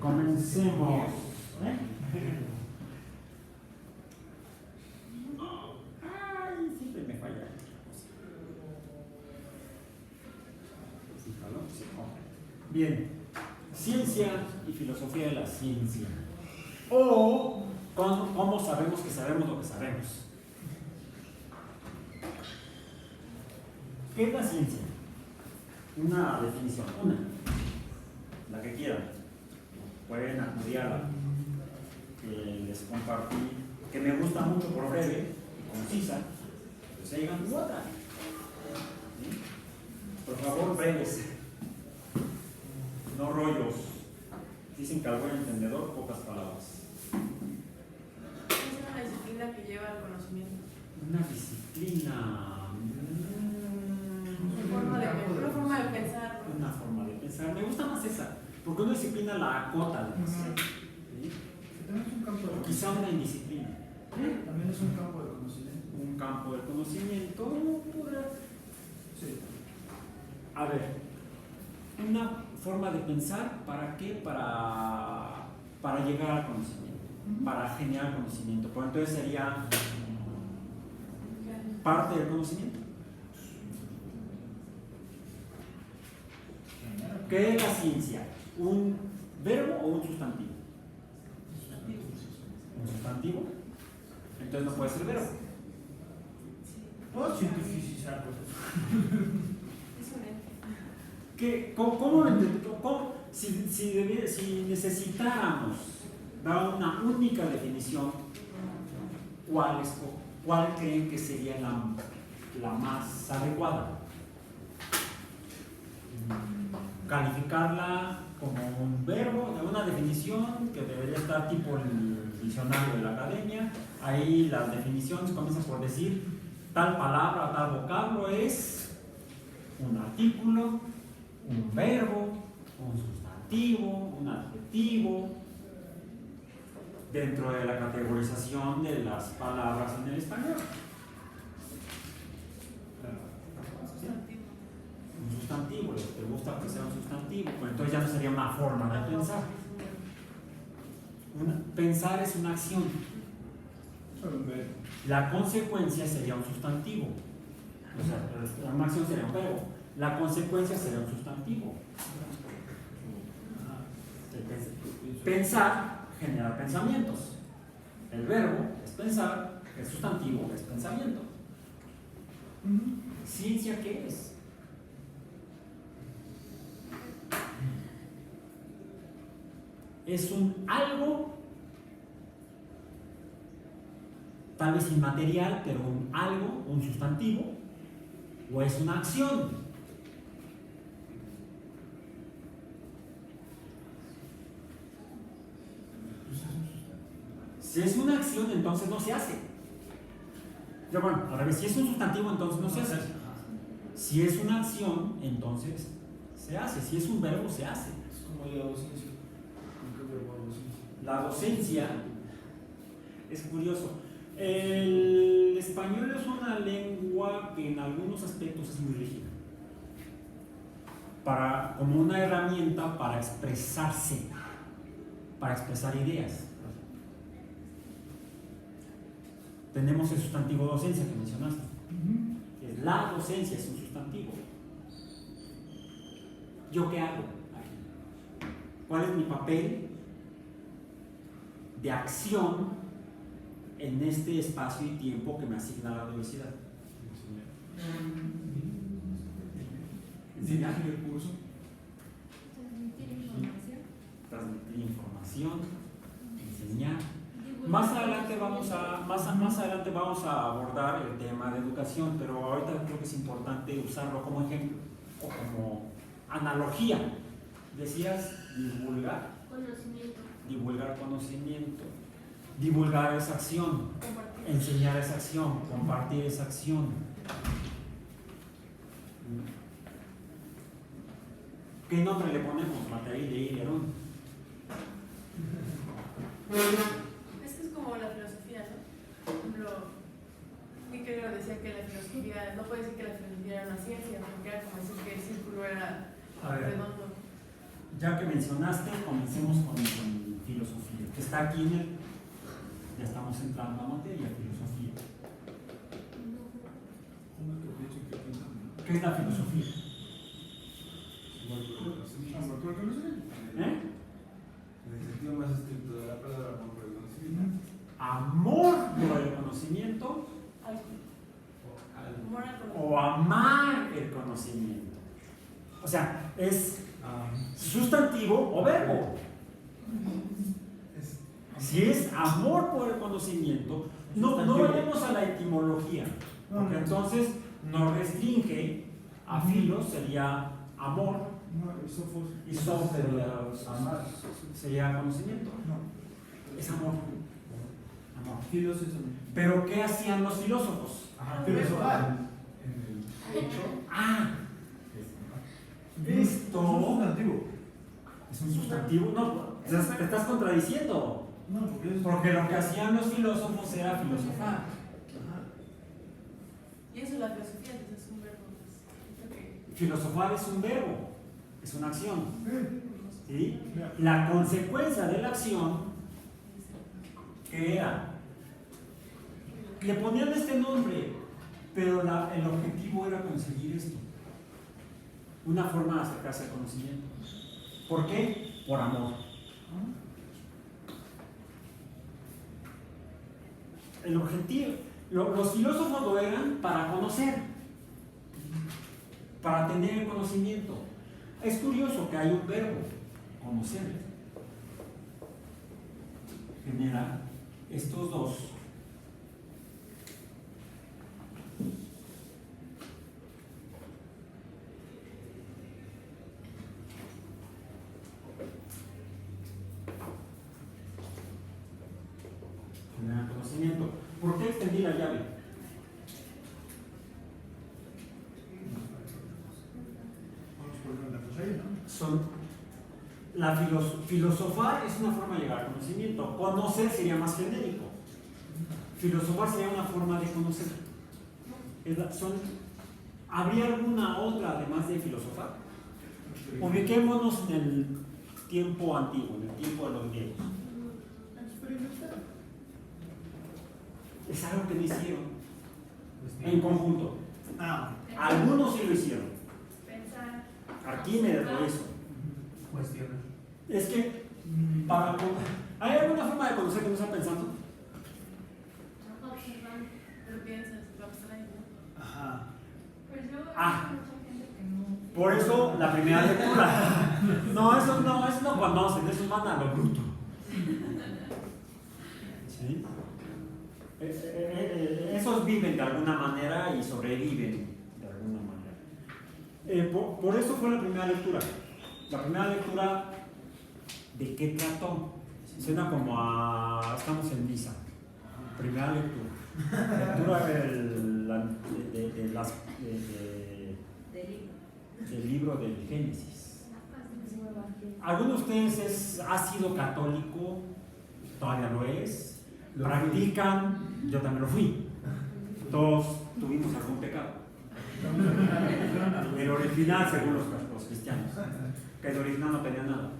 Comencemos. Ay, siempre me falla. Bien, ciencia y filosofía de la ciencia. O cómo sabemos que sabemos lo que sabemos. ¿Qué es la ciencia? Una definición, la que quieran. Pueden acudir a la que les compartí, que me gusta mucho por breve y concisa. Pues ahí digan otra. ¿Sí? Por favor, breves. No rollos. Dicen que al buen entendedor, pocas palabras. Es una disciplina que lleva al conocimiento. Una disciplina. Una forma de pensar. Una forma de pensar. Me gusta más esa, porque una disciplina la acota demasiado. ¿Sí? También es un campo de O quizá una indisciplina. También es un campo de conocimiento. Un campo de conocimiento. Sí. A ver, una forma de pensar, ¿para qué? Para llegar al conocimiento, para generar conocimiento. Pues entonces sería parte del conocimiento. ¿Qué es la ciencia? ¿Un verbo o un sustantivo? ¿Un sustantivo? Entonces no puede ser verbo. Puedo cientificizar cosas. Es un ente. ¿Cómo lo entendemos? Si necesitáramos dar una única definición, ¿cuál creen que sería la más adecuada? Calificarla como un verbo, de una definición que debería estar tipo en el diccionario de la academia. Ahí las definiciones comienzan por decir tal palabra, tal vocablo es un artículo, un verbo, un sustantivo, un adjetivo, dentro de la categorización de las palabras en el español. Un sustantivo, lo que te gusta que sea un sustantivo, pues entonces ya no sería una forma de pensar. Pensar es una acción. La consecuencia sería un sustantivo. O sea, una acción sería un verbo. La consecuencia sería un sustantivo. Pensar genera pensamientos. El verbo es pensar, el sustantivo es pensamiento. ¿Ciencia qué es? Es un algo, tal vez inmaterial, pero un algo, un sustantivo, o es una acción. Si es una acción, entonces no se hace. Ya bueno, al revés, si es un sustantivo, entonces no se hace. Si es una acción, entonces se hace. Si es un verbo, se hace. Es como la docencia. La docencia es curioso. El español es una lengua que en algunos aspectos es muy rígida. Como una herramienta para expresarse, para expresar ideas. Tenemos el sustantivo docencia que mencionaste. La docencia es un sustantivo. ¿Yo qué hago aquí? ¿Cuál es mi papel de acción en este espacio y tiempo que me asigna la universidad? ¿Dirigir el curso? Transmitir información, enseñar. Más adelante vamos a abordar el tema de educación, pero ahorita creo que es importante usarlo como ejemplo o como analogía. Decías divulgar. Conocimiento. Divulgar conocimiento. Divulgar esa acción. Compartir. Enseñar esa acción. Compartir esa acción. ¿Qué nombre le ponemos? Material de Ilerón. Es que es como la filosofía, ¿no? Por ejemplo, mi querido decía que la filosofía, no puede decir que la filosofía era una ciencia, porque era como decir que el círculo era redondo. Ya que mencionaste, comencemos con filosofía, que está aquí en el. Ya estamos entrando a materia, filosofía. ¿Qué es la filosofía? ¿Eh? En el sentido más estricto de la palabra, amor por el conocimiento. Amor por el conocimiento Amor al conocimiento. o amar el conocimiento. O sea, es sustantivo o verbo. Si es amor por el conocimiento, no vayamos a la etimología, porque entonces nos restringe a filos, sería amor, y sof sería conocimiento. Es amor. Amor. Pero ¿qué hacían los filósofos? Filosofar. Ah, esto es un sustantivo. No, te estás contradiciendo. No, Porque lo que hacían los filósofos era filosofar. Y eso la filosofía entonces es un verbo. Okay. Filosofar es un verbo, es una acción. ¿Sí? La consecuencia de la acción, ¿qué era? Le ponían este nombre, pero el objetivo era conseguir esto. Una forma de acercarse al conocimiento. ¿Por qué? Por amor. El objetivo, los filósofos lo eran para conocer, para tener el conocimiento. Es curioso que hay un verbo, conocer, genera estos dos. Generar conocimiento. ¿Por qué extendí la llave? Filosofar es una forma de llegar al conocimiento. Conocer sería más genérico. Filosofar sería una forma de conocer. ¿Habría alguna otra además de filosofar? Ubiquémonos en el tiempo antiguo, en el tiempo de los griegos. Es algo que no hicieron en conjunto. Algunos sí lo hicieron. Pensar. Arquímedes lo hizo. Cuestiona. Es que ¿hay alguna forma de conocer que no está pensando? Pero piensas, lo abstraes, ¿no? Ajá. Pues yo Ah. mucha gente que no. Por eso la primera lectura. No, eso no conocen, eso van a lo bruto. ¿Sí? Esos viven de alguna manera y sobreviven de alguna manera. Por eso fue la primera lectura. La primera lectura, ¿de qué trató? Suena como a. Estamos en misa. Primera lectura. Lectura del libro del Génesis. ¿Alguno de ustedes ha sido católico? ¿Todavía lo es? ¿Practican? Yo también lo fui. Todos tuvimos algún pecado. El original, según los cristianos. Que el original no tenía nada.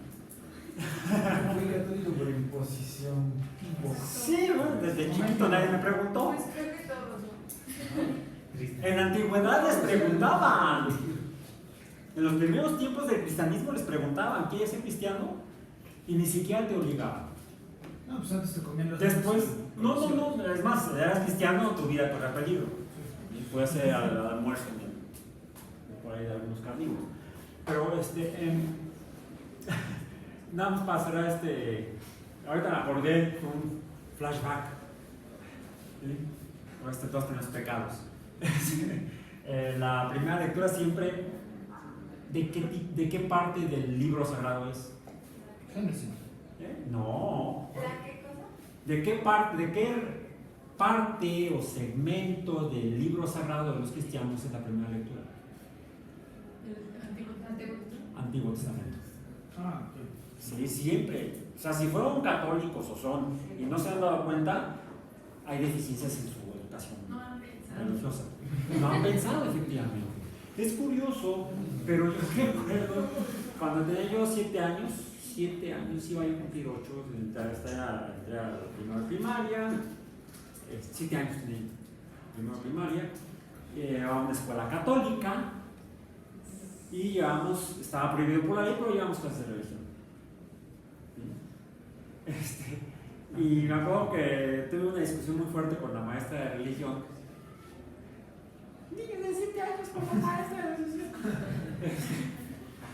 Fui católico por imposición. Sí, bueno, desde chiquito nadie me preguntó. Pues creo que todos, ¿no? En la antigüedad les preguntaban. En los primeros tiempos del cristianismo les preguntaban: ¿quieres ser cristiano? Y ni siquiera te obligaban. No, pues antes te comían los. Después, no, es más, eras cristiano, tu vida corría peligro. Y puede ser al almuerzo por ahí de algunos carnívoros. Pero nada más para cerrar ahorita me acordé con un flashback. ¿Sí? Todos tenemos pecados. La primera lectura siempre, ¿de qué parte del libro sagrado es? Génesis. No. ¿La qué cosa? ¿De qué parte o segmento del libro sagrado de los cristianos es la primera lectura? El Antiguo Antiguo Testamento. Ah, ok. Sí, siempre. O sea, si fueron católicos o son y no se han dado cuenta, hay deficiencias en su educación No han pensado. religiosa. No han pensado, efectivamente. Es curioso, pero yo recuerdo Cuando tenía yo 7 años, iba yo a cumplir 8, entré a primero de primaria, 7 años tenía primero de primaria, a una escuela católica y estaba prohibido por la ley, pero llevamos clases de religión. Y me acuerdo que tuve una discusión muy fuerte con la maestra de religión. Niño de 7 años como maestra de religión.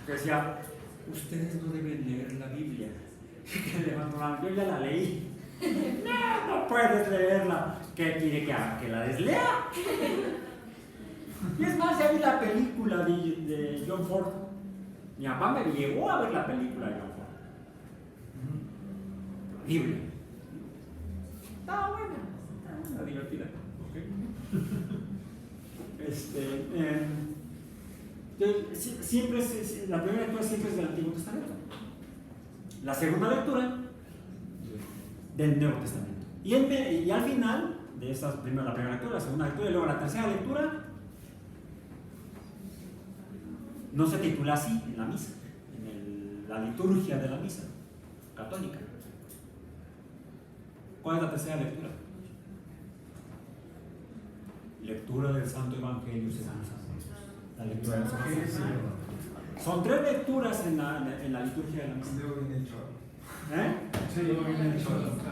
Que decía, ustedes no deben leer la Biblia. Que levantó la mano, yo ya la leí. No puedes leerla. ¿Qué quiere que haga? ¿Que la deslea? Y es más, ya vi la película de John Ford. Mi papá me llevó a ver la película de John Ford. Biblia. Estaba buena, divertida. Siempre la primera lectura siempre es del Antiguo Testamento. La segunda lectura del Nuevo Testamento. Y al final de la primera lectura, la segunda lectura y luego la tercera lectura no se titula así en la misa, en la liturgia de la misa católica. ¿Cuál es la tercera lectura? Lectura del Santo Evangelio según San Marcos. La lectura del Santo Evangelio. Son 3 lecturas en la liturgia de la misa.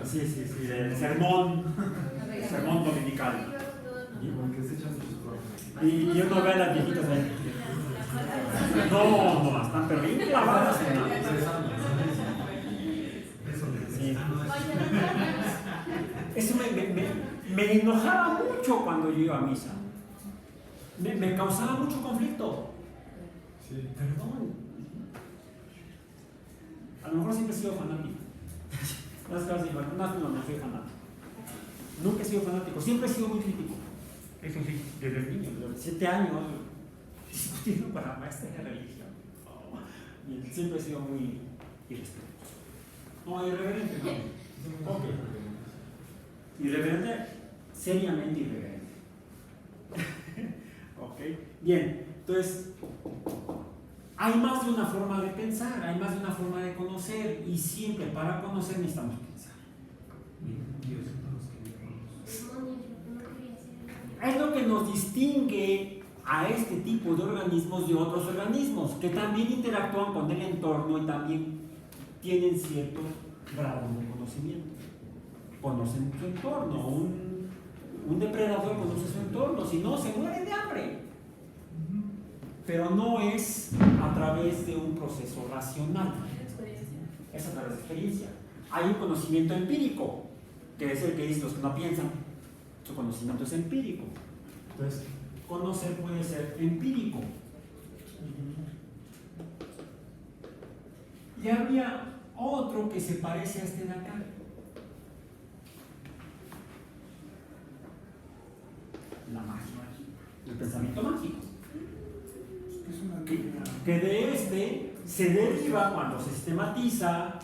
Sí, el sermón dominical. Y uno ve a las viejitas ahí. No, están perdiendo clavadas en la sí. Eso me enojaba mucho cuando yo iba a misa. Me causaba mucho conflicto. Sí. Perdón. A lo mejor siempre he sido fanático. No soy fanático. Nunca he sido fanático. Siempre he sido muy crítico. Eso sí, desde el niño, desde los 7 años, discutiendo con la maestra de religión. Y siempre he sido muy irrespetuoso. No, irreverente, no. Ok. Irreverente, seriamente irreverente. Ok, bien, entonces hay más de una forma de pensar, hay más de una forma de conocer, y siempre para conocer necesitamos pensar. Es lo que nos distingue a este tipo de organismos de otros organismos que también interactúan con el entorno y también tienen cierto grado de conocimiento. Conocen su entorno, un depredador conoce su entorno, si no se muere de hambre. Pero no es a través de un proceso racional, es a través de experiencia. Hay un conocimiento empírico, que es el que dicen los que no piensan, su conocimiento es empírico. Entonces, conocer puede ser empírico. Y había otro que se parece a este de acá. La magia, el pensamiento mágico. Que de este se deriva cuando se sistematiza,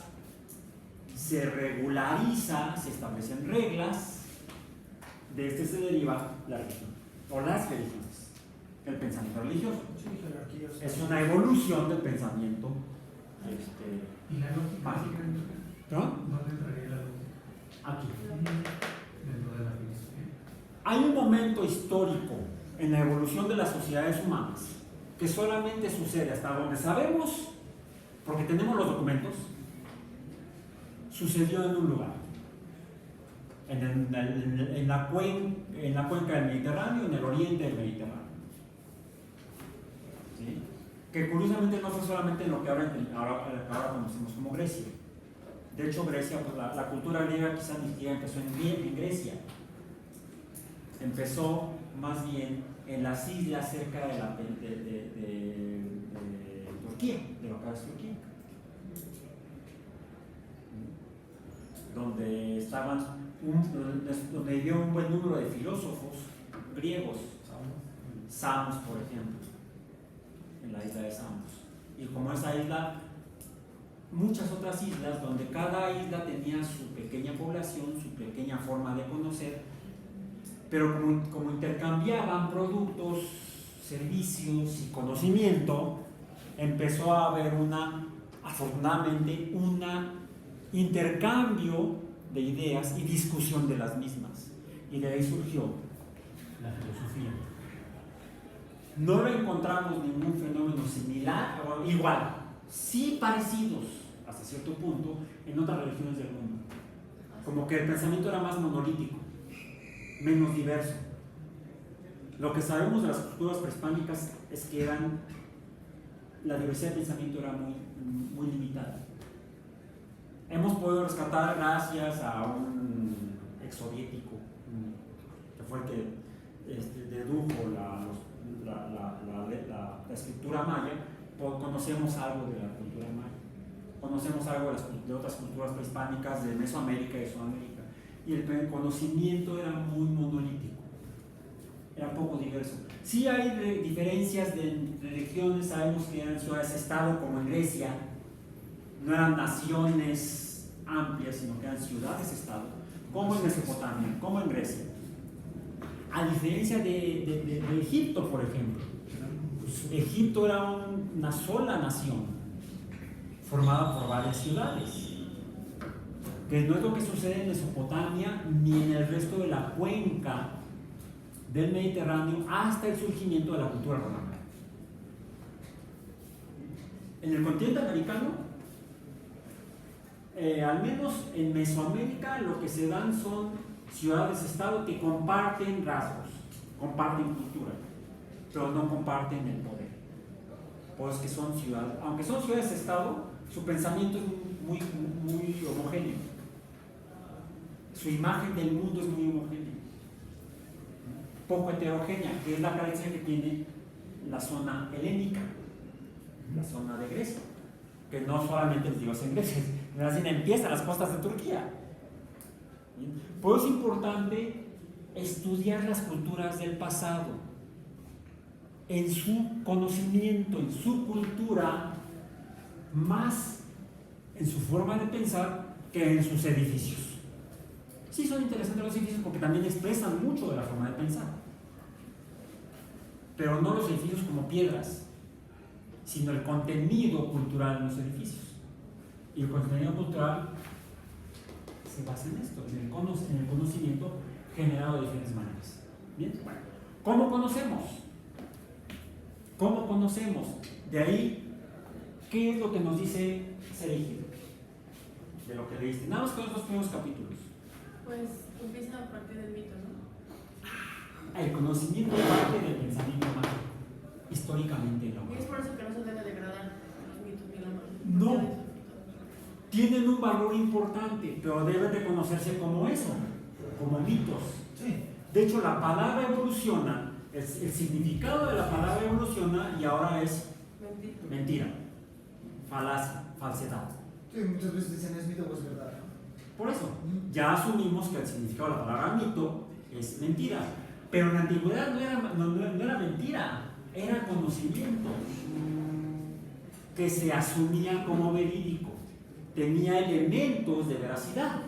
se regulariza, se establecen reglas. De este se deriva la religión, o las religiones, el pensamiento religioso. Es una evolución del pensamiento ¿Y la lógica mágico. ¿No? ¿Dónde entraría la lógica? Aquí. Dentro de la filosofía. Hay un momento histórico en la evolución de las sociedades humanas que solamente sucede hasta donde sabemos, porque tenemos los documentos, sucedió en un lugar, en la cuenca del Mediterráneo, en el oriente del Mediterráneo. ¿Sí? Que curiosamente no fue solamente en lo que ahora conocemos como Grecia. De hecho, Grecia, pues la cultura griega quizás ni siquiera empezó en Grecia. Empezó más bien en las islas cerca de Turquía, de lo que es Turquía, donde vivió un buen número de filósofos griegos, Samos, por ejemplo, en la isla de Samos. Y como esa isla, muchas otras islas donde cada isla tenía su pequeña población, su pequeña forma de conocer, pero como intercambiaban productos, servicios y conocimiento, empezó a haber afortunadamente, un intercambio de ideas y discusión de las mismas. Y de ahí surgió la filosofía. No lo encontramos ningún fenómeno similar o igual, sí parecidos hasta cierto punto en otras religiones del mundo. Como que el pensamiento era más monolítico, menos diverso. Lo que sabemos de las culturas prehispánicas es que la diversidad de pensamiento era muy limitada. Hemos podido rescatar gracias a un exsoviético que fue el que dedujo la escritura maya. Conocemos algo de la cultura maya, conocemos algo de otras culturas prehispánicas de Mesoamérica y Sudamérica, y el conocimiento era muy monolítico, era poco diverso. Sí hay diferencias de regiones, sabemos que eran ciudades-estado como en Grecia, no eran naciones amplias, sino que eran ciudades-estado, como en Mesopotamia, como en Grecia. A diferencia de Egipto, por ejemplo. Pues Egipto era una sola nación, formada por varias ciudades, que no es lo que sucede en Mesopotamia ni en el resto de la cuenca del Mediterráneo hasta el surgimiento de la cultura romana. En el continente americano, al menos en Mesoamérica, lo que se dan son ciudades-estado que comparten rasgos, comparten cultura, pero no comparten el poder. Pues que son ciudades, aunque son ciudades-estado, su pensamiento es muy homogéneo. Su imagen del mundo es muy homogénea, poco heterogénea, que es la característica que tiene la zona helénica, la zona de Grecia, que no solamente les digo en Grecia, empieza las costas de Turquía. Por eso es importante estudiar las culturas del pasado, en su conocimiento, en su cultura, más en su forma de pensar que en sus edificios. Sí son interesantes los edificios porque también expresan mucho de la forma de pensar, pero no los edificios como piedras, sino el contenido cultural en los edificios. Y el contenido cultural se basa en esto, en el conocimiento generado de diferentes maneras. Bien, bueno, ¿cómo conocemos? ¿Cómo conocemos? De ahí, ¿qué es lo que nos dice ser elegido? De lo que leíste. Nada más con los primeros capítulos. Pues empieza a partir del mito, ¿no? El conocimiento parte del pensamiento mágico, históricamente en la Y es humanidad. por eso que no se debe degradar los mitos ni la magia. No, tienen un valor importante, pero deben de conocerse como eso, como mitos. De hecho, la palabra evoluciona, el significado de la palabra evoluciona y ahora es mentira, falacia, falsedad. Sí, muchas veces dicen es mito o es verdad, ¿no? Por eso, ya asumimos que el significado de la palabra mito es mentira, pero en la antigüedad no era mentira, era conocimiento que se asumía como verídico, tenía elementos de veracidad.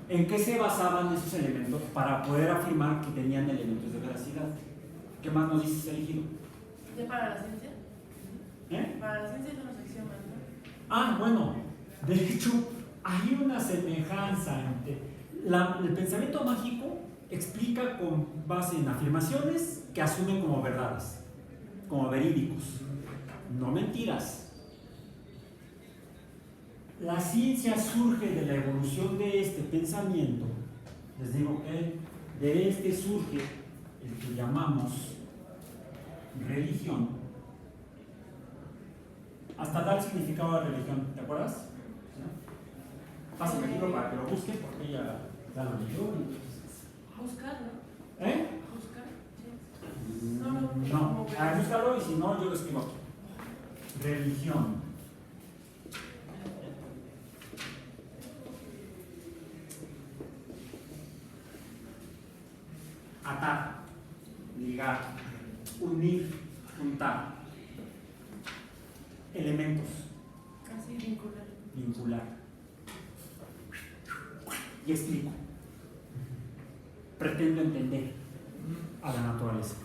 ¿En qué se basaban esos elementos para poder afirmar que tenían elementos de veracidad? ¿Qué más nos dice elegido? ¿Ya para la ciencia? Para la ciencia son los axiomas, ¿no? Bueno, de hecho, hay una semejanza entre el pensamiento mágico explica con base en afirmaciones que asumen como verdades, como verídicos, no mentiras. La ciencia surge de la evolución de este pensamiento. Les digo que de este surge el que llamamos religión. Hasta dar significado a la religión, ¿te acuerdas? Pásame el libro para que lo busque porque ella ya lo leyó. Buscar, ¿no? Buscar, sí. No, búscalo y si no, yo lo escribo aquí. Religión. Atar, ligar, unir, juntar. Elementos. Así vincular. Vincular. Y explico. Pretendo entender a la naturaleza.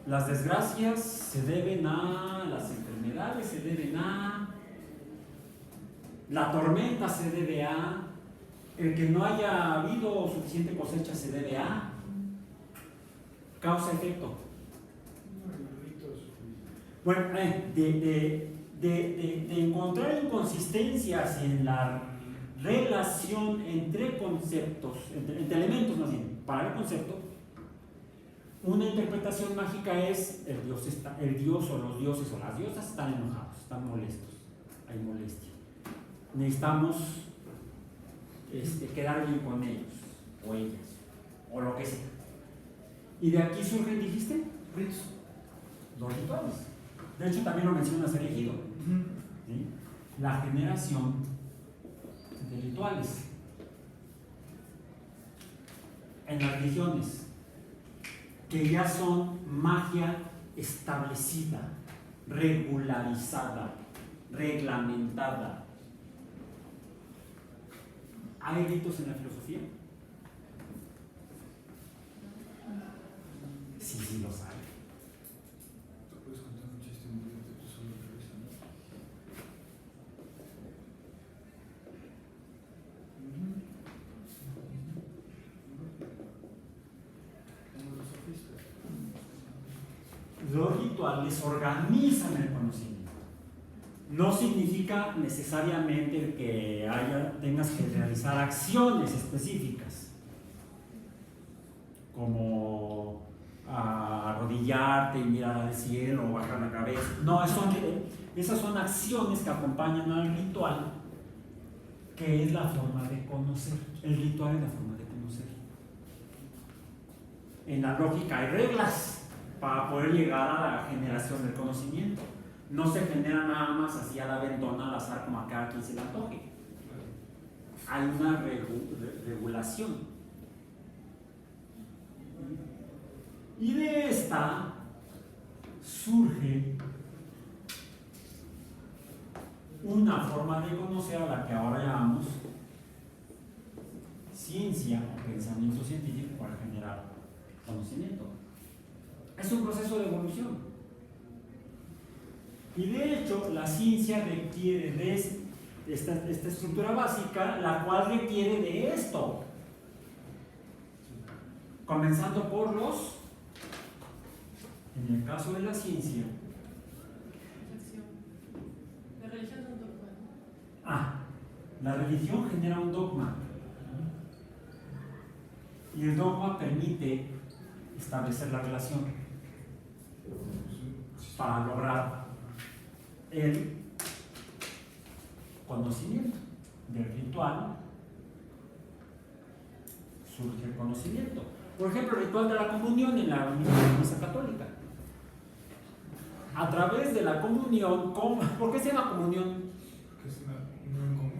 Las desgracias se deben a las enfermedades, se deben a la tormenta, se debe a el que no haya habido suficiente cosecha, se debe a causa-efecto. Bueno, de encontrar inconsistencias en la relación entre conceptos, entre elementos más bien, para el concepto, una interpretación mágica es el Dios o los dioses o las diosas están enojados, están molestos, hay molestia. Necesitamos quedar bien con ellos o ellas o lo que sea. Y de aquí surgen, dijiste, ritos, los rituales. De hecho, también lo mencionas elegido. ¿Sí? La generación de rituales. En las religiones, que ya son magia establecida, regularizada, reglamentada. ¿Hay ritos en la filosofía? Sí, los hay. ¿Te puedes contar un chiste muy de tu solo cabeza, no? Como los sofistas. Los rituales organizan el conocimiento. No significa necesariamente que tengas que realizar acciones específicas, como arrodillarte y mirar al cielo o bajar la cabeza. No, esas son acciones que acompañan al ritual, que es la forma de conocer. El ritual es la forma de conocer. En la lógica hay reglas para poder llegar a la generación del conocimiento. No se genera nada más así a la ventona al azar como a cada quien se le antoje. Hay una regulación. Y de esta surge una forma de conocer a la que ahora llamamos ciencia o pensamiento científico para generar conocimiento. Es un proceso de evolución. Y de hecho, la ciencia requiere de esta estructura básica, la cual requiere de esto. Comenzando por en el caso de la ciencia. La religión es un dogma. La religión genera un dogma. Y el dogma permite establecer la relación para lograr el conocimiento. Del ritual surge el conocimiento. Por ejemplo, el ritual de la comunión en la Iglesia Católica. A través de la comunión, ¿por qué se llama comunión? Que es una unión común.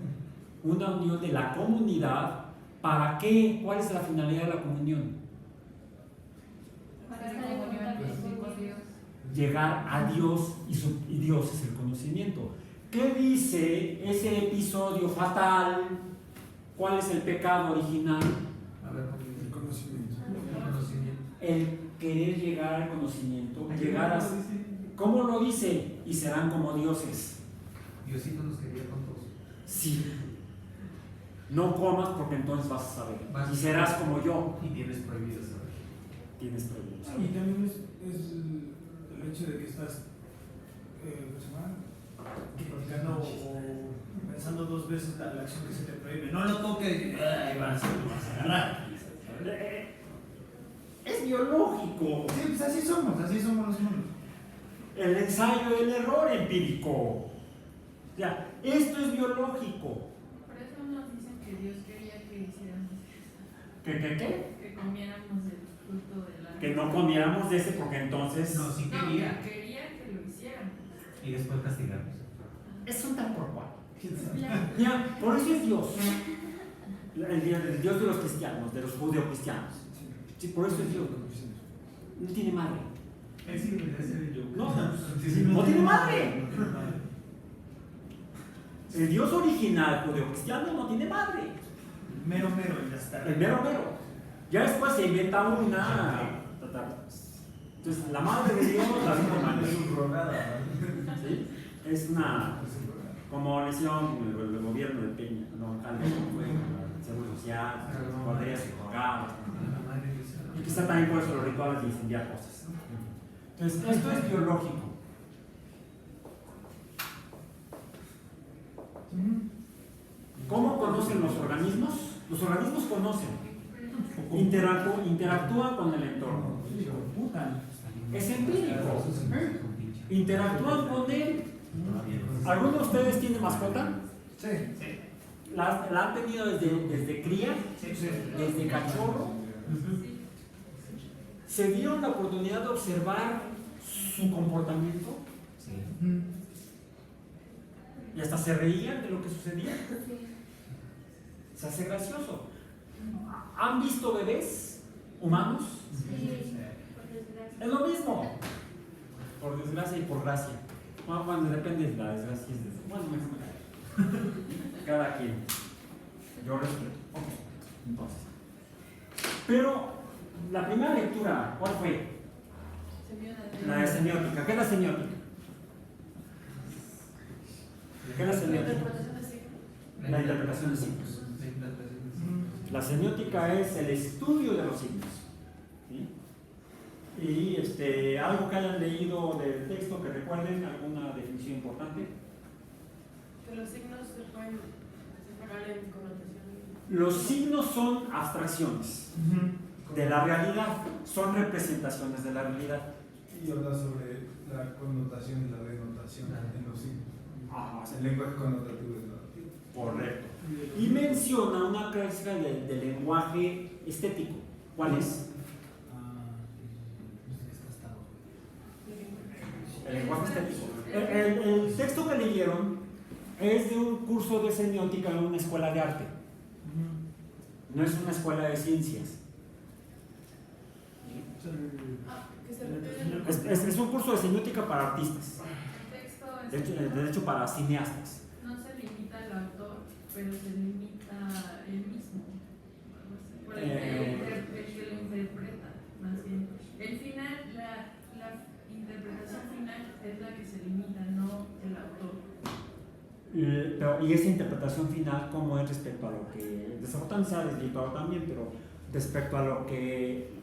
Una unión de la comunidad. ¿Para qué? ¿Cuál es la finalidad de la comunión? Para estar en comunión con Dios. Llegar a Dios y Dios es el conocimiento. ¿Qué dice ese episodio fatal? ¿Cuál es el pecado original? A ver, El conocimiento. el conocimiento. El querer llegar al conocimiento, llegar a... ¿Cómo lo dice? Y serán como dioses. Diosito nos quería con todos. Sí. No comas porque entonces vas a saber. Y serás como yo. Y tienes prohibido saber. Tienes prohibido Y saber. también es el hecho de que estás ¿cómo se llama? Practicando o pensando dos veces la acción que se te prohíbe. No lo toques, ahí vas a agarrar. Es biológico. Sí, pues así somos los humanos. El ensayo del error empírico. O sea, esto es biológico. Por eso nos dicen que Dios quería que hiciéramos eso. ¿Qué? Que comiéramos el fruto del árbol. Que no comiéramos de ese porque entonces... No, sí No, quería. quería que lo hiciéramos. Y después castigarnos. Es un tal por cual. Ya. Mira, por eso es Dios. El Dios de los cristianos, de los judeocristianos. Sí, por eso es Dios. No tiene madre. Él sí debería ser el yo. No tiene madre. El Dios original judeocristiano no tiene madre. Mero, ya está. El mero. Ya después se inventa una. Entonces, la madre de Dios, la Virgen María. Es un rogada, ¿Sí? Es una, como le hicieron el gobierno de Peña, ¿no? Calderón, el Seguro Social, podría ser rogado. Y quizá también por eso los rituales de incendiar cosas. Entonces, esto es biológico. ¿Cómo conocen los organismos? Los organismos conocen, interactúan con el entorno. Es empírico. Interactúan con él. ¿Alguno de ustedes tiene mascota? Sí. ¿La han tenido desde cría? ¿Desde cachorro? ¿Se dieron la oportunidad de observar su comportamiento? Y hasta se reían de lo que sucedía. Se hace gracioso. ¿Han visto bebés humanos? Es lo mismo. Por desgracia y por gracia. Bueno, depende de la desgracia. Bueno, mejor. Cada quien. Yo respeto. Ok. Entonces. Pero la primera lectura, ¿cuál fue? La de semiótica. ¿Qué es la semiótica? ¿Qué es la semiótica? La interpretación de signos. La semiótica es el estudio de los signos. ¿Sí? Y algo que hayan leído del texto, que recuerden, alguna definición importante. Que los signos se pueden separar en connotación. Los signos son abstracciones de la realidad, son representaciones de la realidad. Y habla sobre la connotación y la denotación en los signos. Ajá, El lenguaje connotativo y denotativo. correcto. Y menciona una característica del lenguaje estético. ¿Cuál es? El lenguaje estético. El texto que leyeron es de un curso de semiótica en una escuela de arte. No es una escuela de ciencias. Es un curso de semiótica para artistas. El texto De hecho, para cineastas. no se limita al autor, pero se limita él mismo. Por el que lo interpreta, más bien. El final, la interpretación final es la que se limita, no el autor. Y esa interpretación final, ¿cómo es respecto a lo que, desafortunadamente se ha desvirtuado también, pero respecto a lo que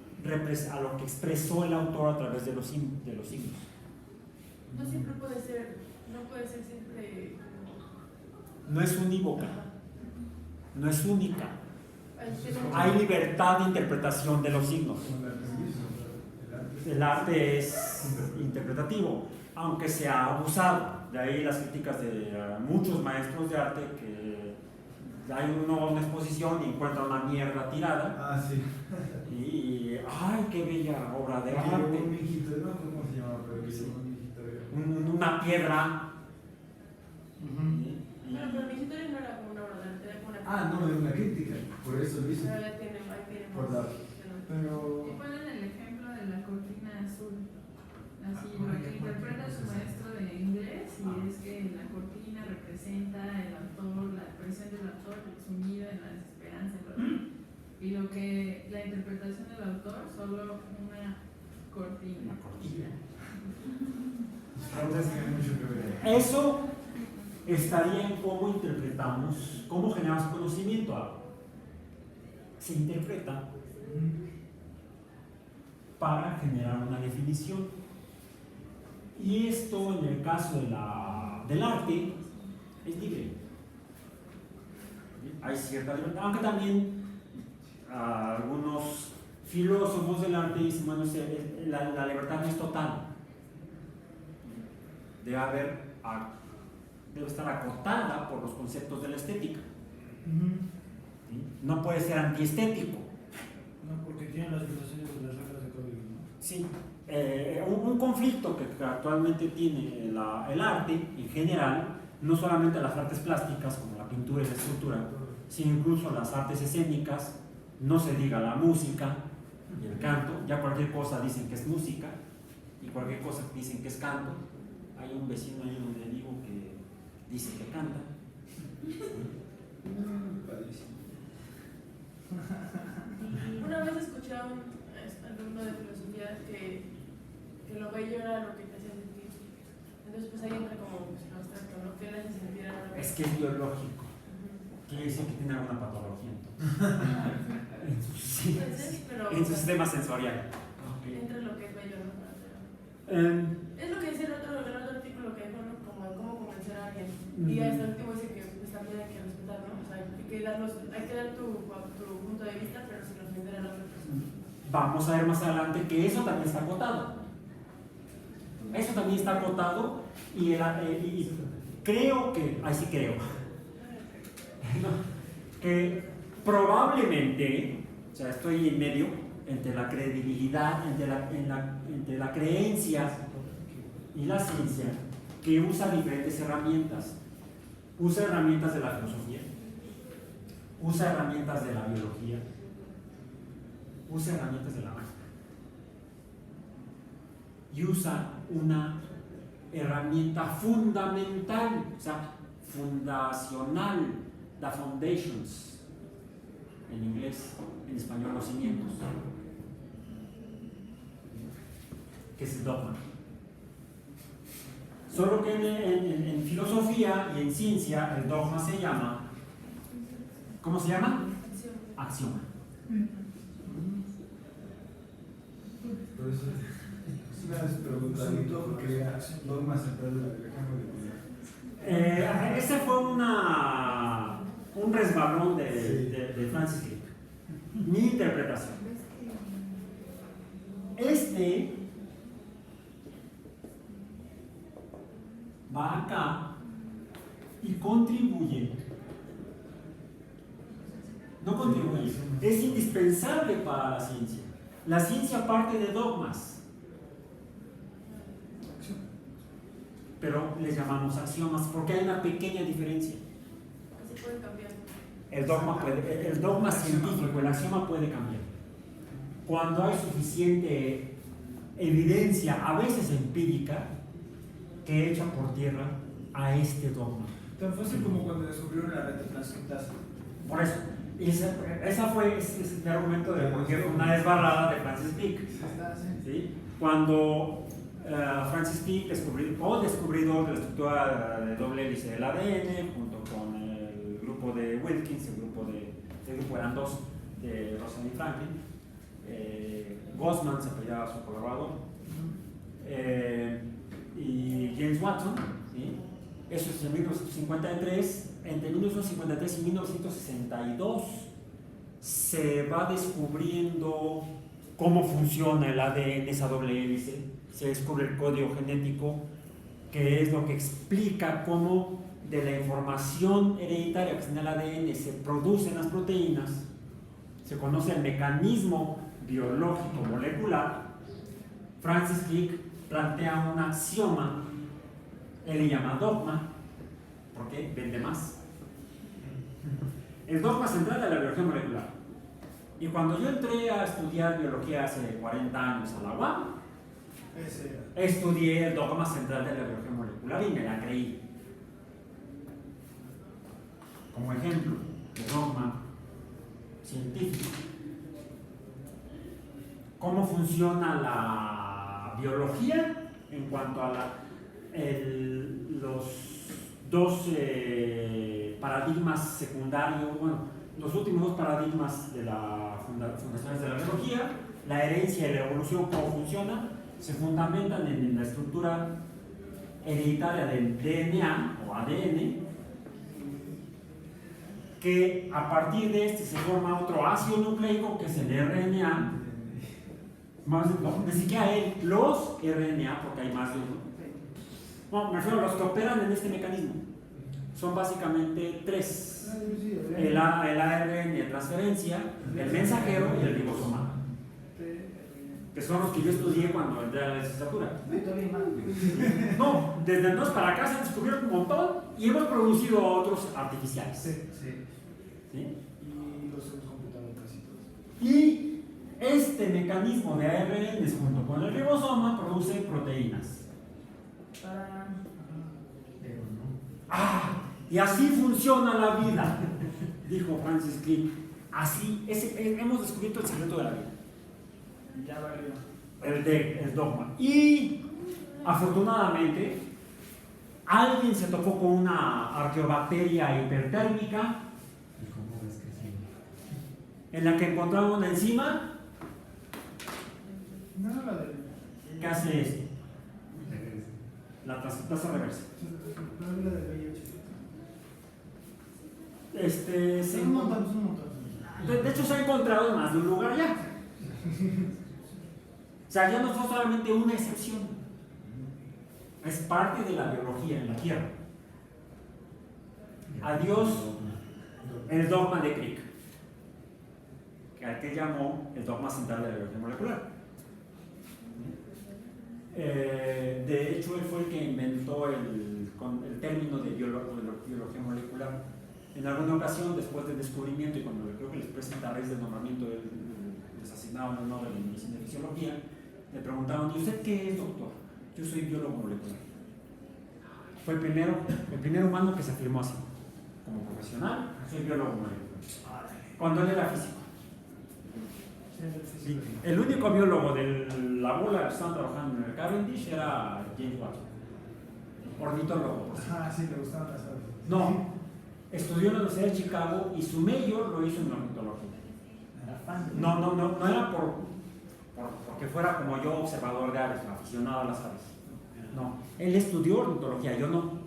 expresó el autor a través de los signos? No siempre puede ser, no puede ser siempre No es unívoca, no es única. como. Hay libertad de interpretación de los signos. El arte es interpretativo, aunque se ha abusado. De ahí las críticas de muchos maestros de arte que hay uno a una exposición y encuentra una mierda tirada. Ah, sí. Y ¡ay, qué bella obra de Un arte! mijito, no sé cómo se llama, pero que Sí. un mijito. Una piedra. Bueno, pero mi historia no era como una obra de arte, era como una. Ah, no, es una crítica, por eso lo hice. Pero ya tiene, ahí tiene Por más. la- Pero. Y ponen el ejemplo de la cortina azul. Así, lo que interpreta su maestro de inglés, y es que la cortina representa el autor, la expresión del autor sumido en la desesperanza. Y lo que la interpretación del autor, solo una cortina. Entonces tiene mucho que ver. Eso estaría en cómo interpretamos, cómo generamos conocimiento. Se interpreta para generar una definición. Y esto, en el caso del arte, es libre. Hay cierta libertad, aunque también algunos filósofos del arte dicen, bueno, la libertad no es total. Debe estar acotada por los conceptos de la estética. ¿Sí? No puede ser antiestético. No, porque tienen las violaciones de las reglas de código, ¿no? Sí. Un conflicto que actualmente tiene el arte en general, no solamente las artes plásticas como la pintura y la escultura, sino incluso las artes escénicas, no se diga la música y el canto, ya cualquier cosa dicen que es música y cualquier cosa dicen que es canto. Hay un vecino ahí donde vivo que dice que canta. Padrísimo. Una vez escuché a un alumno de filosofía que que lo bello era lo que te hacía sentir. Entonces pues ahí entra como pues, lo abstracto, ¿no? ¿Qué le hace sentir a la Es que es biológico. Quiere decir que tiene alguna patología Sí, pero en su sistema sensorial. entra lo que es bello, ¿no? Es lo que dice el otro artículo que dijo, ¿no? Como cómo convencer a alguien. Y hasta el último dice que pues, también hay que respetar, ¿no? O sea, hay que dar tu punto de vista, pero sin ofender a la otra persona. Vamos a ver más adelante que eso también está acotado. Eso también está acotado y creo que, ahí sí creo, que probablemente, o sea, estoy en medio entre la credibilidad, entre la creencia y la ciencia, que usa diferentes herramientas. Usa herramientas de la filosofía, usa herramientas de la biología, usa herramientas de la magia y usa una herramienta fundamental, o sea, fundacional, the foundations, en inglés, en español los cimientos, que es el dogma. Solo que en filosofía y en ciencia el dogma se llama, ¿cómo se llama? Axioma. Por eso, una vez preguntaron por qué dogma central de la biología molecular. Ese fue un resbalón de Francis Crick. Mi interpretación. Va acá y contribuye. No contribuye, es indispensable para la ciencia. La ciencia parte de dogmas, pero les llamamos axiomas porque hay una pequeña diferencia. Se puede cambiar. El dogma científico, el axioma puede cambiar. Cuando hay suficiente evidencia, a veces empírica, que echa por tierra a este dogma. Tan fácil como cuando descubrieron la retrotranscriptasa. Por eso, ese fue el argumento de por qué fue una desbarrada de Francis Crick. ¿Sí? Cuando Francis Crick descubridor de la estructura de doble hélice del ADN, junto con el grupo de Wilkins, el grupo eran dos, de Rosalind Franklin, Gosman se apellidaba su colaborador, y James Watson, ¿sí? Eso es en 1953. Entre 1953 y 1962 se va descubriendo cómo funciona el ADN, esa doble hélice. Se descubre el código genético, que es lo que explica cómo de la información hereditaria que está en el ADN se producen las proteínas. Se conoce el mecanismo biológico molecular. Francis Crick plantea un axioma, él le llama dogma, porque vende más. El dogma central de la biología molecular. Y cuando yo entré a estudiar biología hace 40 años a la UAM, estudié el dogma central de la biología molecular y me la creí. Como ejemplo de dogma científico. ¿Cómo funciona la biología en cuanto a los dos paradigmas secundarios, bueno, los últimos dos paradigmas de las fundaciones de la biología, la herencia y la evolución, cómo funciona? Se fundamentan en la estructura hereditaria del DNA o ADN, que a partir de este se forma otro ácido nucleico que es el RNA. Ni siquiera los RNA, porque hay más de uno. Bueno, me refiero a los que operan en este mecanismo. Son básicamente tres: el ARN de transferencia, el mensajero y el ribosoma, que son los que yo estudié cuando entré a la licenciatura. No, desde entonces para acá se han descubierto un montón y hemos producido otros artificiales. ¿Sí? Y los hemos completado casi todos. Y este mecanismo de ARN junto con el ribosoma produce proteínas. Y así funciona la vida, dijo Francis Crick. Así, hemos descubierto el secreto de la vida. Ya valió. el dogma. Y afortunadamente, alguien se topó con una arqueobacteria hipertérmica ¿Y cómo ves que sí? en la que encontraron una enzima No, la de. que hace esto, Regresa. la transcriptasa reversa. No, la de VIH. Se Son un montón, son un montón. de hecho, se ha encontrado en más de un lugar ya. O sea, ya no fue solamente una excepción. Es parte de la biología en la Tierra. Adiós el dogma de Crick, que al que llamó el dogma central de la biología molecular. De hecho, él fue el que inventó el término de biología molecular. En alguna ocasión, después del descubrimiento, y cuando creo que les presenta a raíz del nombramiento, les asignaron el Nobel en Medicina y Fisiología, le preguntaron: ¿y usted qué es, doctor? Yo soy biólogo molecular. Fue el primer humano que se afirmó así, como profesional: soy biólogo molecular. Cuando él era físico. Sí, el único biólogo de la bola que estaban trabajando en el Cavendish era James Watson, ornitólogo. Ah, sí, le gustaban las aves. No, estudió en la Universidad de Chicago y su mayor lo hizo en ornitología. Era fan. No era porque fuera como yo, observador de aves, aficionado a las aves. No, él estudió ornitología, yo no.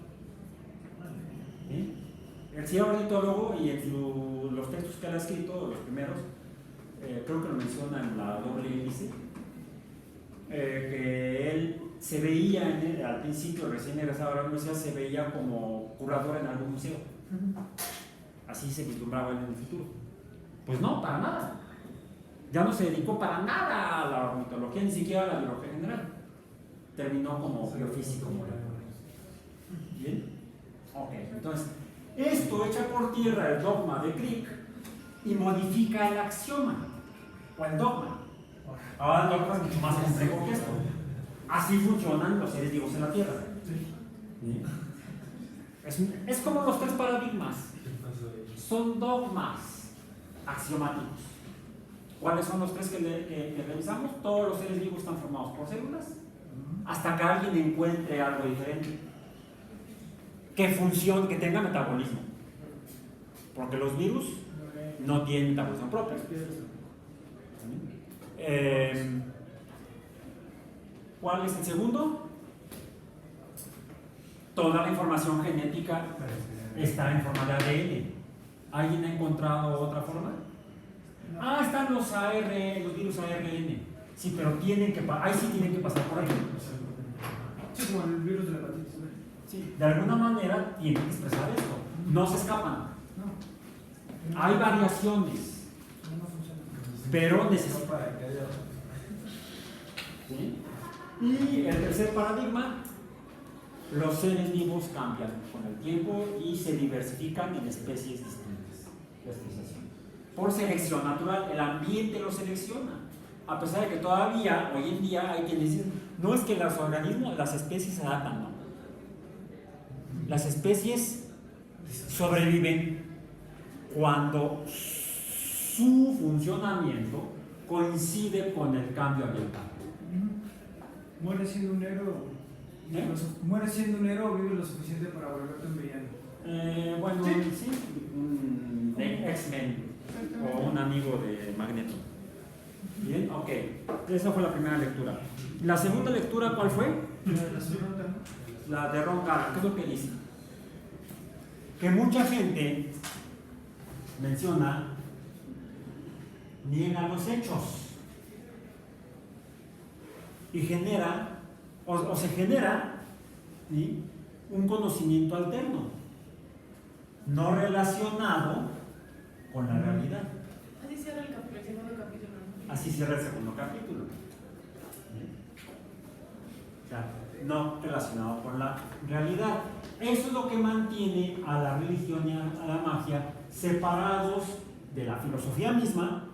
¿Sí? Él sí era ornitólogo y en los textos que él ha escrito, los primeros, creo que lo menciona en la doble hélice, que él se veía al principio, recién egresado a la universidad, se veía como curador en algún museo. Así se vislumbraba él en el futuro. Pues no, para nada. Ya no se dedicó para nada a la ornitología, ni siquiera a la biología general. Terminó como biofísico molecular. ¿Bien? Ok, entonces, esto echa por tierra el dogma de Crick y modifica el axioma o el dogma. Ahora el dogma es mucho más complejo que esto. Así funcionan los seres vivos en la Tierra. ¿Sí? Es como los tres paradigmas. Son dogmas axiomáticos. ¿Cuáles son los tres que revisamos? Todos los seres vivos están formados por células, hasta que alguien encuentre algo diferente que funcione, que tenga metabolismo, porque los virus no tienen metabolismo propio. ¿Cuál es el segundo? Toda la información genética está en forma de ADN. ¿Alguien ha encontrado otra forma? Ah, están los virus ARN. Sí, pero ahí sí tienen que pasar por ahí. Sí, como el virus de la hepatitis. Sí, de alguna manera tienen que expresar esto. No se escapan. No. Hay variaciones, No funciona. pero necesitan. Para que haya. ¿Sí? Y el tercer paradigma: los seres vivos cambian con el tiempo y se diversifican en especies distintas. La especiación. Por selección natural, el ambiente los selecciona. A pesar de que todavía, hoy en día, hay quienes dicen: no es que los organismos, las especies se adaptan, no. Las especies sobreviven cuando su funcionamiento coincide con el cambio ambiental. Muere siendo un héroe. Muere siendo un héroe o vive lo suficiente para volverte un villano. Bueno, sí, de X-Men o un amigo de Magneto. Bien, ok. Esa fue la primera lectura. La segunda lectura, ¿cuál fue? La segunda, ¿no? La de Ron Carr. ¿Qué es lo que dice? Que mucha gente menciona, niega los hechos y genera, o se genera, ¿sí?, un conocimiento alterno, no relacionado con la realidad. Así cierra el segundo capítulo. Así cierra el segundo capítulo. O sea, no relacionado con la realidad. Eso es lo que mantiene a la religión y a la magia separados de la filosofía misma,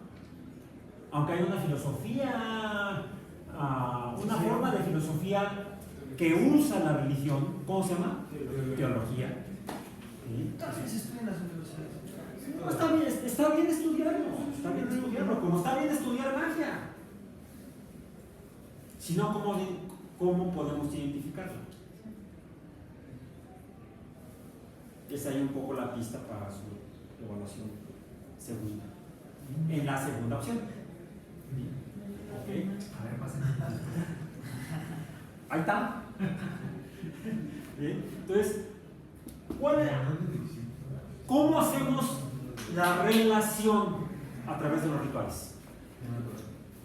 aunque hay una filosofía, una forma de filosofía que usa la religión. ¿Cómo se llama? Teología. ¿Sí? Entonces se estudia en las universidades. No, está bien estudiarlo, como está bien estudiar magia. sino cómo podemos identificarla. Es ahí un poco la pista para su evaluación segunda. En la segunda opción. ¿Ok? A ver, pasen. Ahí está. Bien. Entonces, ¿cómo hacemos la relación a través de los rituales?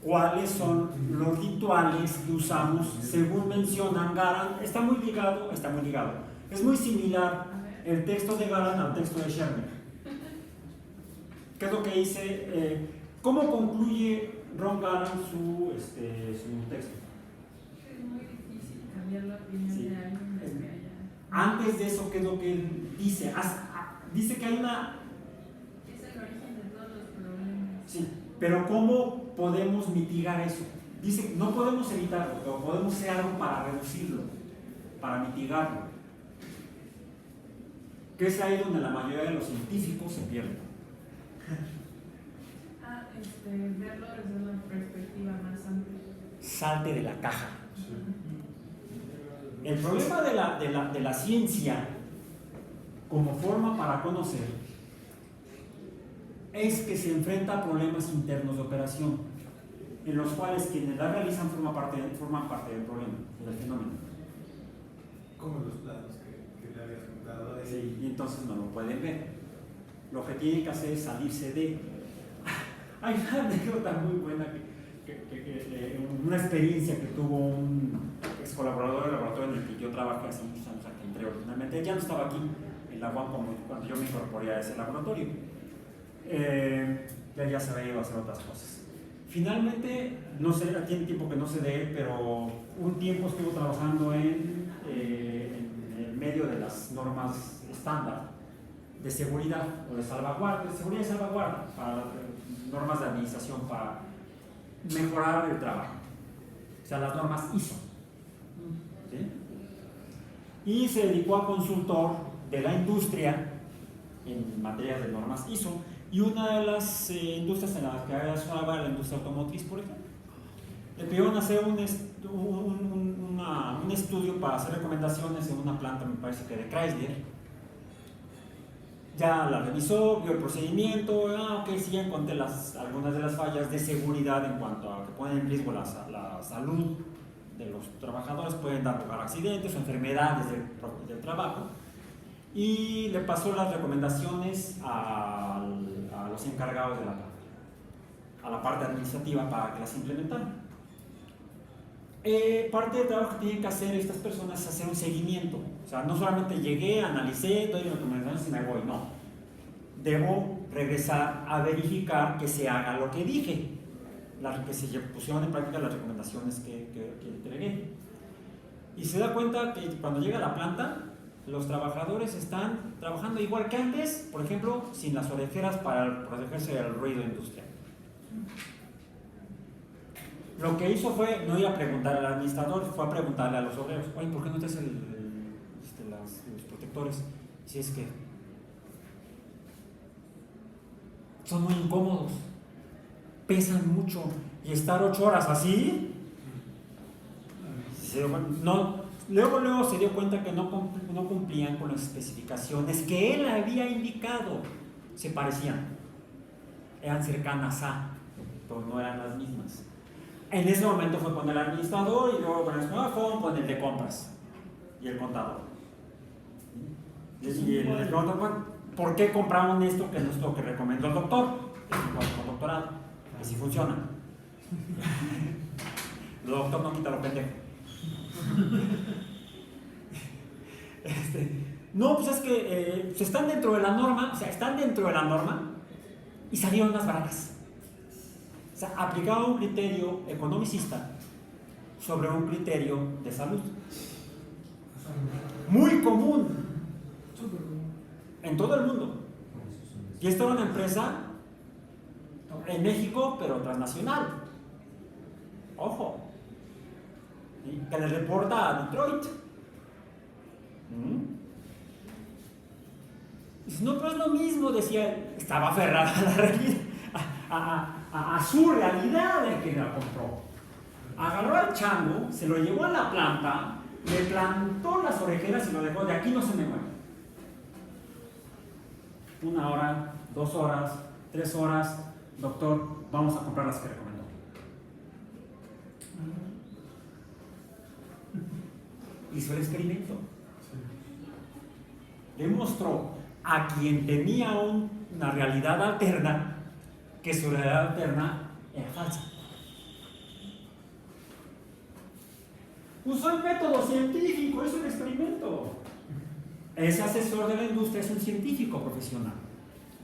¿Cuáles son los rituales que usamos según mencionan Garan? Está muy ligado. Es muy similar el texto de Garan al texto de Shermer. ¿Qué es lo que dice? ¿Cómo concluye Ron Garan su texto? Es muy difícil cambiar la opinión Sí. de alguien de que haya. Antes de eso, ¿qué es lo que él dice? Dice que hay una... Es el origen de todos los problemas. Sí, pero ¿cómo podemos mitigar eso? Dice, no podemos evitarlo, pero podemos hacer algo para reducirlo, para mitigarlo. Que es ahí donde la mayoría de los científicos se pierden. Verlo desde una perspectiva más amplia. Salte de la caja. El problema de la ciencia como forma para conocer es que se enfrenta a problemas internos de operación, en los cuales quienes la realizan forman parte del problema, del fenómeno. Como los planos que le había contado. Sí, y entonces no lo pueden ver. Lo que tienen que hacer es salirse de... Hay una anécdota muy buena, una experiencia que tuvo un ex colaborador del laboratorio en el que yo trabajé hace muchos años, aquí entré originalmente. Él ya no estaba aquí en la UAM cuando yo me incorporé a ese laboratorio. Ya se había ido a hacer otras cosas. Finalmente, no sé, tiene tiempo que no sé de él, pero un tiempo estuvo trabajando en el medio de las normas estándar de seguridad o de salvaguarda, para normas de administración para mejorar el trabajo, o sea, las normas ISO. ¿Sí? Y se dedicó a consultor de la industria en materia de normas ISO, y una de las industrias en las que estaba era la industria automotriz, por ejemplo. Le pidieron hacer un estudio para hacer recomendaciones en una planta, me parece que de Chrysler. Ya la revisó, vio el procedimiento, ok, sí, ya encontré algunas de las fallas de seguridad en cuanto a que ponen en riesgo la salud de los trabajadores, pueden dar lugar a accidentes o enfermedades del trabajo, y le pasó las recomendaciones a los encargados de la planta, a la parte administrativa para que las implementaran. Parte del trabajo que tienen que hacer estas personas es hacer un seguimiento. O sea, no solamente llegué, analicé, doy las recomendaciones y me voy, no. Debo regresar a verificar que se haga lo que dije, que se pusieron en práctica las recomendaciones que entregué. Y se da cuenta que cuando llega a la planta, los trabajadores están trabajando igual que antes, por ejemplo, sin las orejeras para protegerse del ruido industrial. Lo que hizo fue no ir a preguntar al administrador, fue a preguntarle a los obreros, oye, ¿por qué no traes los protectores? Si es que son muy incómodos, pesan mucho, y estar 8 horas así, luego se dio cuenta que no cumplían con las especificaciones que él había indicado. Se parecían, eran cercanas a, pero no eran las mismas. En ese momento fue con el administrador, y luego con el smartphone, con el de compras y el contador. Y les preguntan, bueno, ¿por qué compraron esto que no es lo que recomendó el doctor? El doctorado, que sí funciona. El doctor no quita lo pendejo. No, pues es que están dentro de la norma, y salieron más baratas. O sea, aplicaba un criterio economicista sobre un criterio de salud. Muy común en todo el mundo. Y esta era una empresa en México, pero transnacional. Ojo. ¿Sí? Que le reporta a Detroit. Dice, no, pero es lo mismo, decía él. Estaba aferrada a la realidad, a su realidad el que la compró. Agarró al chango, se lo llevó a la planta, le plantó las orejeras y lo dejó, de aquí no se me mueve. 1 hora, 2 horas, 3 horas, doctor, vamos a comprar las que recomendó. Hizo el experimento. Demostró a quien tenía una realidad alterna que su realidad alterna era falsa. Usó el método científico, hizo el experimento. Ese asesor de la industria es un científico profesional.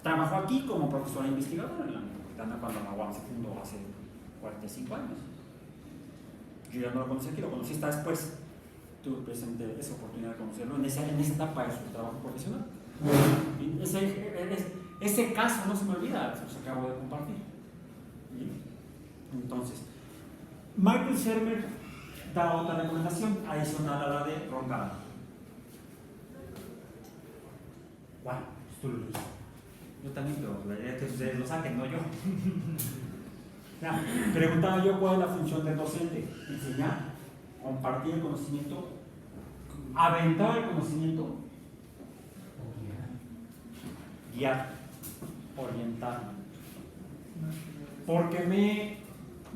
Trabajó aquí como profesor e investigador en la Metropolitana cuando la UAM se fundó hace 45 años. Yo ya no lo conocí aquí, lo conocí hasta después. Tuve presente esa oportunidad de conocerlo en esa etapa de su trabajo profesional. Ese caso no se me olvida, se los acabo de compartir. Entonces, Michael Shermer da otra recomendación adicional a la de Ron Gallagher. Bueno, tú lo dices. Yo también, pero la idea es que ustedes lo saquen, no yo. Ya, preguntaba yo cuál es la función del docente: enseñar, compartir el conocimiento, aventar el conocimiento, guiar, orientar. Porque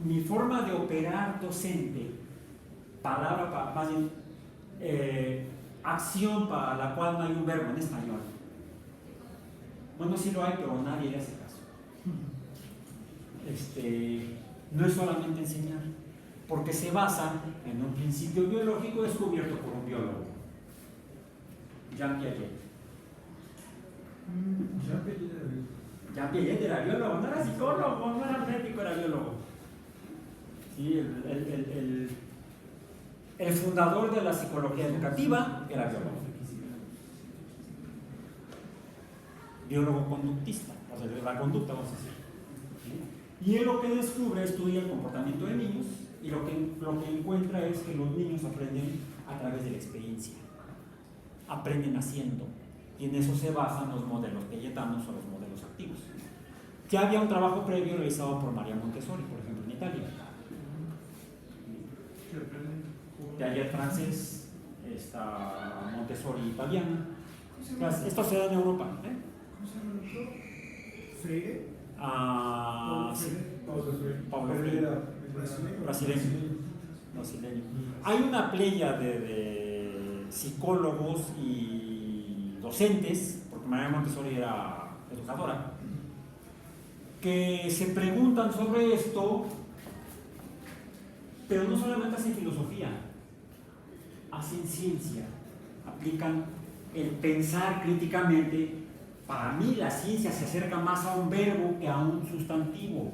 mi forma de operar docente, más bien, acción para la cual no hay un verbo en español. Bueno, sí lo hay, pero nadie le hace caso. No es solamente enseñar, porque se basa en un principio biológico descubierto por un biólogo, Jean Piaget. Jean Piaget era biólogo, no era psicólogo, no era médico, era biólogo. Sí, el fundador de la psicología educativa era biólogo. Biólogo conductista, o sea, de la conducta, vamos a decir. Y él lo que descubre, estudia el comportamiento de niños, y lo que encuentra es que los niños aprenden a través de la experiencia, aprenden haciendo, y en eso se basan los modelos piagetianos o los modelos activos. Ya había un trabajo previo realizado por María Montessori, por ejemplo, en Italia. Piaget francés, Montessori italiana. Esto se da en Europa. ¿Cómo se llama el doctor? ¿Freire? Sí. Pablo Freire. Brasileño. Hay una playa de psicólogos y docentes, porque María Montessori era educadora, que se preguntan sobre esto, pero no solamente hacen filosofía, hacen ciencia, aplican el pensar críticamente. Para mí la ciencia se acerca más a un verbo que a un sustantivo.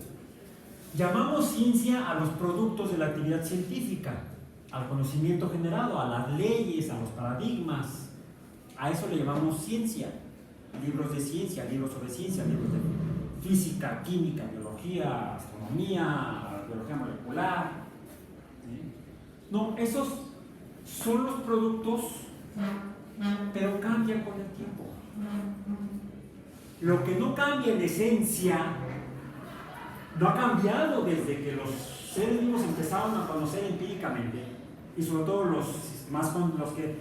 Llamamos ciencia a los productos de la actividad científica, al conocimiento generado, a las leyes, a los paradigmas. A eso le llamamos ciencia. Libros de ciencia, libros sobre ciencia, libros de física, química, biología, astronomía, biología molecular. No, esos son los productos, pero cambian con el tiempo. Lo que no cambia en esencia, no ha cambiado desde que los seres vivos empezaron a conocer empíricamente, y sobre todo los que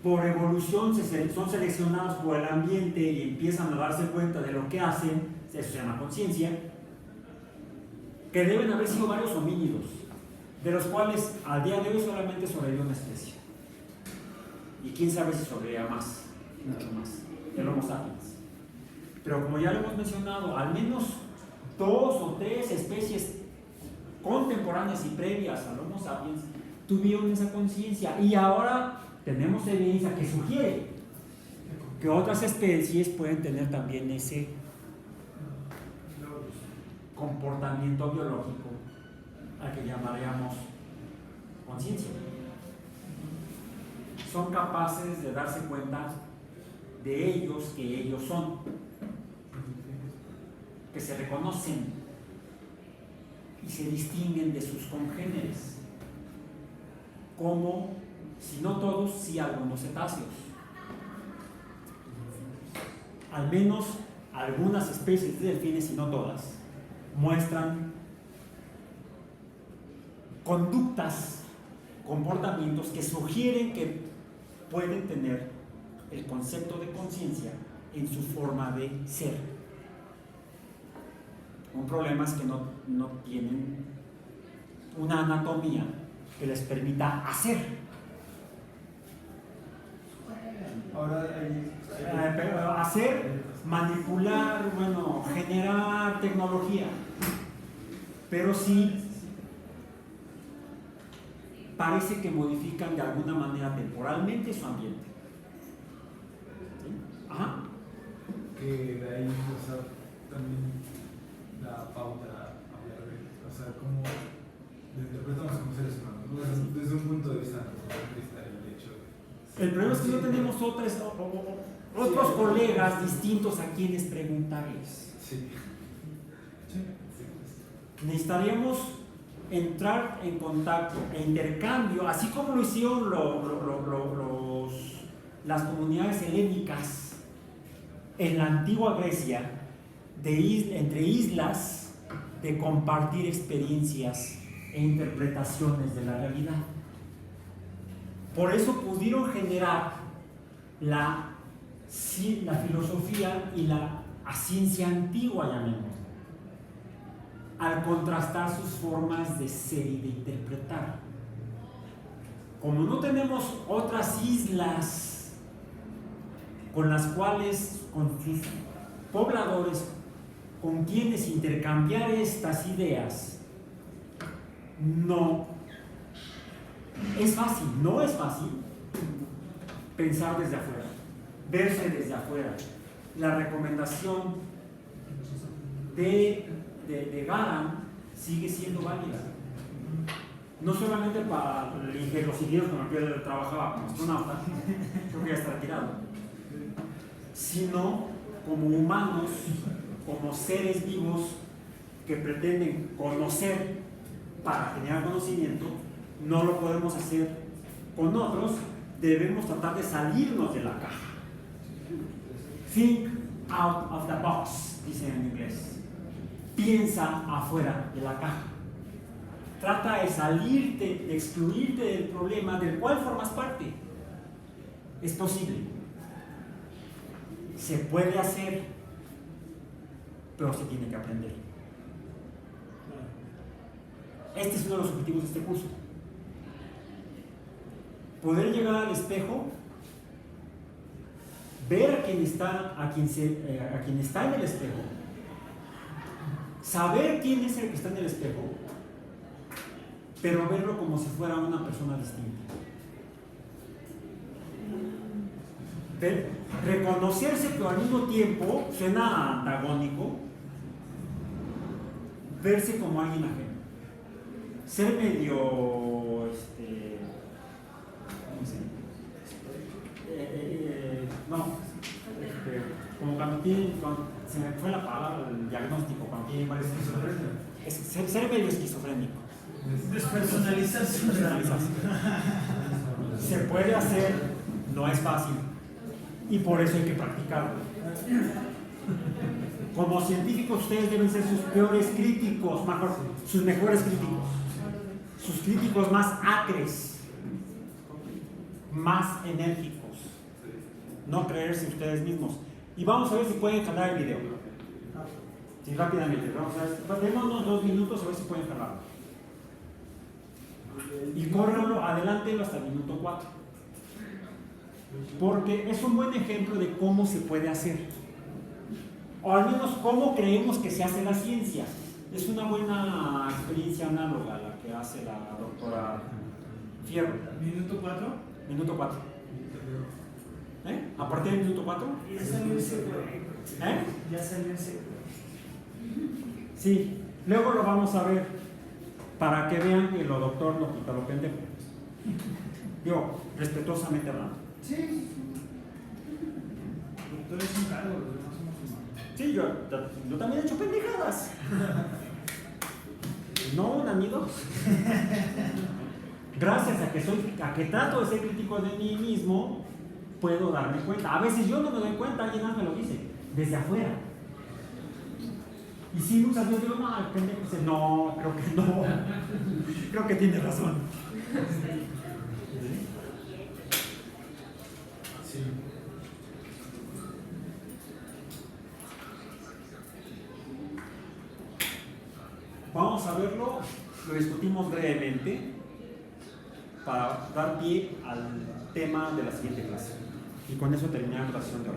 por evolución son seleccionados por el ambiente y empiezan a darse cuenta de lo que hacen, eso se llama conciencia, que deben haber sido varios homínidos, de los cuales al día de hoy solamente sobrevivió una especie. Y quién sabe si sobrevivirá más, mucho más, el Homo sapiens. Pero como ya lo hemos mencionado, al menos 2 o 3 especies contemporáneas y previas al Homo sapiens tuvieron esa conciencia, y ahora tenemos evidencia que sugiere que otras especies pueden tener también ese comportamiento biológico al que llamaríamos conciencia. Son capaces de darse cuenta de ellos que ellos son, que se reconocen y se distinguen de sus congéneres, como, si no todos, sí algunos cetáceos. Al menos algunas especies de delfines, y no todas, muestran conductas, comportamientos que sugieren que pueden tener el concepto de conciencia en su forma de ser. Un problema es que no tienen una anatomía que les permita hacer. Ahora Hacer, manipular, bueno, generar tecnología, pero sí parece que modifican de alguna manera temporalmente su ambiente. ¿Sí? Ajá. que de ahí, o sea, también la pauta a hablar de, o sea, cómo lo interpretamos como seres humanos, ¿no? Desde un punto de vista antropologista, el hecho de... El problema es que no tenemos otros colegas distintos a quienes preguntarles. Sí. Necesitaríamos entrar en contacto e intercambio, así como lo hicieron las comunidades helénicas en la antigua Grecia, entre islas, de compartir experiencias e interpretaciones de la realidad. Por eso pudieron generar la filosofía y la ciencia antigua, llamémoslo, al contrastar sus formas de ser y de interpretar. Como no tenemos otras islas con las cuales, con sus pobladores, con quienes intercambiar estas ideas, no es fácil pensar desde afuera, verse desde afuera. La recomendación de Garan sigue siendo válida. No solamente para los ingenieros con los que él trabajaba como astronauta, creo que ya está retirado, sino como humanos, como seres vivos que pretenden conocer para generar conocimiento. No lo podemos hacer con otros, debemos tratar de salirnos de la caja. Think out of the box, dicen en inglés. Piensa afuera de la caja. Trata de salirte, de excluirte del problema del cual formas parte. Es posible. Se puede hacer, pero se tiene que aprender. Este es uno de los objetivos de este curso. Poder llegar al espejo, ver a quien está en el espejo, saber quién es el que está en el espejo, pero verlo como si fuera una persona distinta. Reconocerse, pero al mismo tiempo, suena antagónico, verse como alguien ajeno. Ser medio, ¿cómo se dice? Como cuando se me fue la palabra, el diagnóstico, cuando tiene varios esquizofrenia. Ser medio esquizofrénico. Despersonalizarse. Se puede hacer, no es fácil, y por eso hay que practicarlo. Como científicos, ustedes deben ser sus peores críticos, sus mejores críticos, sus críticos más acres, más enérgicos. No creerse ustedes mismos. Y vamos a ver si pueden jalar el video. Sí, rápidamente. Vamos a ver. Démonos 2 minutos a ver si pueden jalarlo. Y córranlo, adelántelo hasta el minuto 4. Porque es un buen ejemplo de cómo se puede hacer. O al menos cómo creemos que se hace la ciencia. Es una buena experiencia análoga a la que hace la doctora Fierro. ¿Minuto 4? Minuto 4. ¿A partir del minuto 4? Ya salió ese Ya salió ese. Sí, luego lo vamos a ver para que vean que lo doctor no quita lo pendejo. Digo, respetuosamente hablando. Sí. Doctor es un cargo, los demás somos humanos. Sí, yo también he hecho pendejadas. No una ni dos. Gracias a que trato de ser crítico de mí mismo, puedo darme cuenta. A veces yo no me doy cuenta, alguien más me lo dice, desde afuera. Y sí, muchas veces digo, no, el pendejo dice, no, creo que no. Creo que tiene razón. Sí. Vamos a verlo, lo discutimos brevemente para dar pie al tema de la siguiente clase. Y con eso terminamos la sesión de hoy.